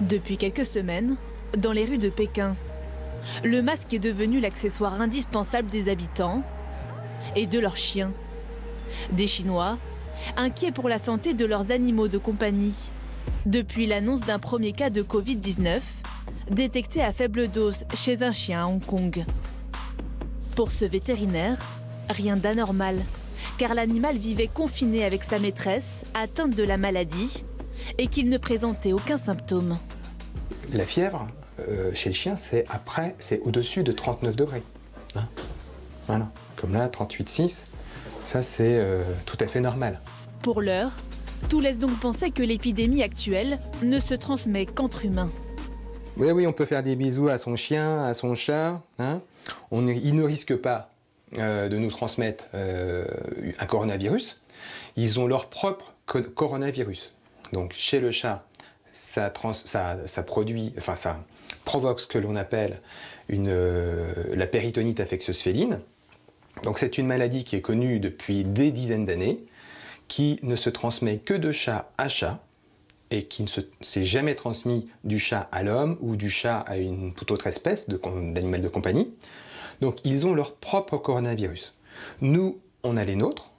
Depuis quelques semaines, dans les rues de Pékin, le masque est devenu l'accessoire indispensable des habitants et de leurs chiens. Des Chinois, inquiets pour la santé de leurs animaux de compagnie, depuis l'annonce d'un premier cas de Covid-19, détecté à faible dose chez un chien à Hong Kong. Pour ce vétérinaire, rien d'anormal, car l'animal vivait confiné avec sa maîtresse, atteinte de la maladie, et qu'il ne présentait aucun symptôme. La fièvre, chez le chien, c'est au-dessus de 39 degrés. Hein, voilà. Comme là, 38,6, ça c'est tout à fait normal. Pour l'heure, tout laisse donc penser que l'épidémie actuelle ne se transmet qu'entre humains. Oui, on peut faire des bisous à son chien, à son chat. Hein. Ils ne risquent pas de nous transmettre un coronavirus. Ils ont leur propre coronavirus. Donc chez le chat, ça provoque ce que l'on appelle la péritonite infectieuse féline. Donc c'est une maladie qui est connue depuis des dizaines d'années, qui ne se transmet que de chat à chat, et qui ne s'est jamais transmis du chat à l'homme ou du chat à une toute autre espèce d'animal de compagnie. Donc ils ont leur propre coronavirus. Nous, on a les nôtres,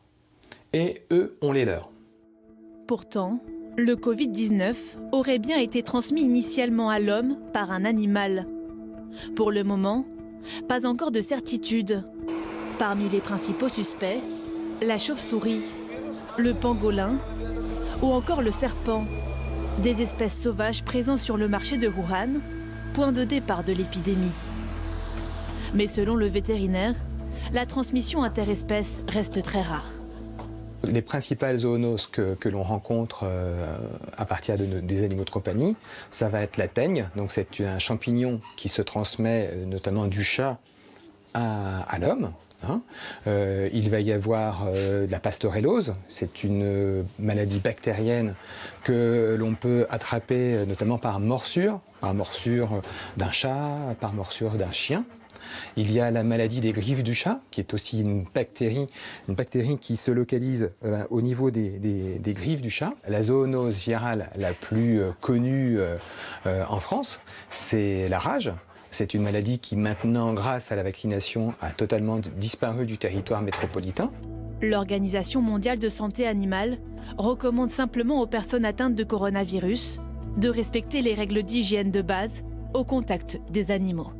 et eux, on les leurs. Pourtant, le Covid-19 aurait bien été transmis initialement à l'homme par un animal. Pour le moment, pas encore de certitude. Parmi les principaux suspects, la chauve-souris, le pangolin ou encore le serpent, des espèces sauvages présentes sur le marché de Wuhan, point de départ de l'épidémie. Mais selon le vétérinaire, la transmission interespèces reste très rare. Les principales zoonoses que l'on rencontre à partir des animaux de compagnie, ça va être la teigne, donc c'est un champignon qui se transmet notamment du chat à l'homme. Hein. Il va y avoir la pastorellose, c'est une maladie bactérienne que l'on peut attraper notamment par morsure d'un chat, par morsure d'un chien. Il y a la maladie des griffes du chat, qui est aussi une bactérie qui se localise au niveau des griffes du chat. La zoonose virale la plus connue en France, c'est la rage. C'est une maladie qui maintenant, grâce à la vaccination, a totalement disparu du territoire métropolitain. L'Organisation mondiale de santé animale recommande simplement aux personnes atteintes de coronavirus de respecter les règles d'hygiène de base au contact des animaux.